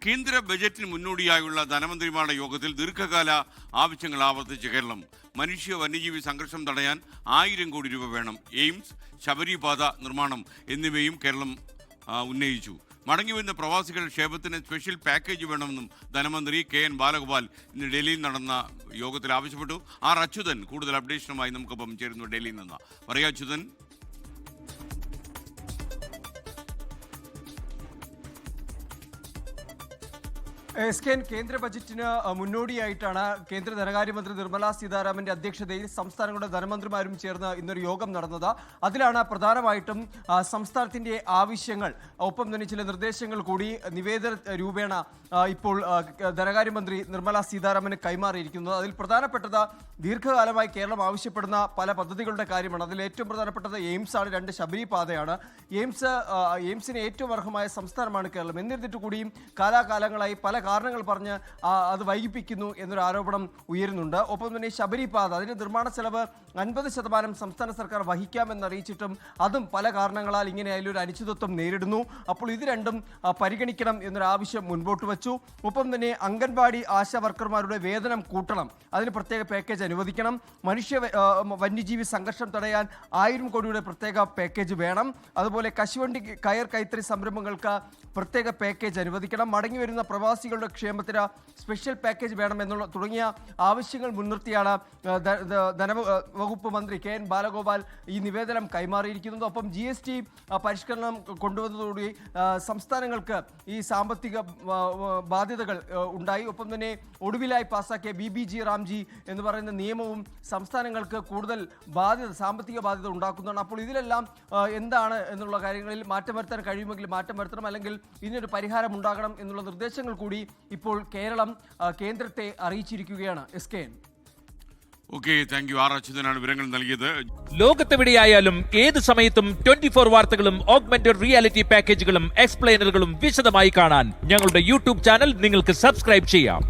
കേന്ദ്ര ബജറ്റിന് മുന്നോടിയായുള്ള ധനമന്ത്രിമാരുടെ യോഗത്തിൽ ദീർഘകാല ആവശ്യങ്ങൾ ആവർത്തിച്ച് കേരളം. മനുഷ്യ വന്യജീവി സംഘർഷം തടയാൻ 1000 കോടി രൂപ വേണം. എയിംസ്, ശബരിപാത നിർമ്മാണം എന്നിവയും കേരളം ഉന്നയിച്ചു. മടങ്ങിവരുന്ന പ്രവാസികളുടെ ക്ഷേമത്തിന് സ്പെഷ്യൽ പാക്കേജ് വേണമെന്നും ധനമന്ത്രി KN ബാലഗോപാൽ ഇന്ന് ഡൽഹിയിൽ നടന്ന യോഗത്തിൽ ആവശ്യപ്പെട്ടു. അച്യുതൻ കൂടുതൽ അപ്ഡേഷനുമായി നമുക്കൊപ്പം ചേരുന്നു ഡൽഹിയിൽ നിന്ന്. പറയാ അച്യുതൻ. കേന്ദ്ര ബജറ്റിന് മുന്നോടിയായിട്ടാണ് കേന്ദ്ര ധനകാര്യമന്ത്രി നിർമ്മലാ സീതാരാമന്റെ അധ്യക്ഷതയിൽ സംസ്ഥാനങ്ങളുടെ ധനമന്ത്രിമാരും ചേർന്ന് ഇന്നൊരു യോഗം നടന്നത്. അതിലാണ് പ്രധാനമായിട്ടും സംസ്ഥാനത്തിന്റെ ആവശ്യങ്ങൾ ഒപ്പം തന്നെ ചില നിർദ്ദേശങ്ങൾ കൂടി നിവേദന രൂപേണ ഇപ്പോൾ ധനകാര്യമന്ത്രി നിർമ്മലാ സീതാരാമന് കൈമാറിയിരിക്കുന്നത്. അതിൽ പ്രധാനപ്പെട്ടത് ദീർഘകാലമായി കേരളം ആവശ്യപ്പെടുന്ന പല പദ്ധതികളുടെ കാര്യമാണ്. അതിൽ ഏറ്റവും പ്രധാനപ്പെട്ടത് എയിംസ് ആണ്, 2 ശബരിപാതയാണ്. എയിംസിന് ഏറ്റവും അർഹമായ സംസ്ഥാനമാണ് കേരളം. എന്നിരുന്നിട്ട് കൂടിയും കാലാകാലങ്ങളായി പല കാരണങ്ങൾ പറഞ്ഞ് അത് വൈകിപ്പിക്കുന്നു എന്നൊരു ആരോപണം ഉയരുന്നുണ്ട്. ഒപ്പം തന്നെ ശബരിപാത, അതിന്റെ നിർമ്മാണ ചെലവ് 50% സംസ്ഥാന സർക്കാർ വഹിക്കാമെന്നറിയിച്ചിട്ടും അതും പല കാരണങ്ങളാൽ ഇങ്ങനെ അതിലൊരു അനിശ്ചിതത്വം നേരിടുന്നു. അപ്പോൾ ഇത് രണ്ടും പരിഗണിക്കണം എന്നൊരു ആവശ്യം മുൻപോട്ട് വെച്ചു. ഒപ്പം തന്നെ അംഗൻവാടി ആശാ വർക്കർമാരുടെ വേതനം കൂട്ടണം, അതിന് പ്രത്യേക പാക്കേജ് അനുവദിക്കണം. വന്യജീവി സംഘർഷം തടയാൻ 1000 കോടിയുടെ പ്രത്യേക പാക്കേജ് വേണം. അതുപോലെ കശുവണ്ടി കയർ കൈത്തറി സംരംഭങ്ങൾക്ക് പ്രത്യേക പാക്കേജ് അനുവദിക്കണം. മടങ്ങി വരുന്ന പ്രവാസികളുടെ ക്ഷേമത്തിന് സ്പെഷ്യൽ പാക്കേജ് വേണമെന്നുള്ള തുടങ്ങിയ ആവശ്യങ്ങൾ മുൻനിർത്തിയാണ് ധനവകുപ്പ് മന്ത്രി KN ബാലഗോപാൽ ഈ നിവേദനം കൈമാറിയിരിക്കുന്നത്. ഒപ്പം GST പരിഷ്കരണം കൊണ്ടുവന്നതോടുകൂടി സംസ്ഥാനങ്ങൾക്ക് ഈ സാമ്പത്തിക ബാധ്യതകൾ ഉണ്ടായി. ഒപ്പം തന്നെ ഒടുവിലായി പാസാക്കിയ BBG റാംജി എന്ന് പറയുന്ന നിയമവും സംസ്ഥാനങ്ങൾക്ക് കൂടുതൽ സാമ്പത്തിക ബാധ്യത ഉണ്ടാക്കുന്നതാണ്. അപ്പോൾ ഇതിലെല്ലാം എന്താണ് എന്നുള്ള കാര്യങ്ങളിൽ മാറ്റം വരുത്താൻ കഴിയുമെങ്കിൽ മാറ്റം വരുത്തണം, അല്ലെങ്കിൽ ഇതിനൊരു പരിഹാരം ഉണ്ടാകണം എന്നുള്ള നിർദ്ദേശങ്ങൾ കൂടി ഇപ്പോൾ കേരളം കേന്ദ്രത്തെ അറിയിച്ചിരിക്കുകയാണ്. SKN. Okay, thank you. അച്യുതനാണ് വിവരങ്ങൾ നൽകിയത്. ലോകത്തെവിടെയായാലും ഏത് സമയത്തും 24 വാർത്തകളും ഓഗ്മെന്റഡ് റിയാലിറ്റി പാക്കേജുകളും എക്സ്പ്ലെയിനറുകളും വിശദമായി കാണാൻ ഞങ്ങളുടെ YouTube ചാനൽ നിങ്ങൾക്ക് സബ്സ്ക്രൈബ് ചെയ്യാം.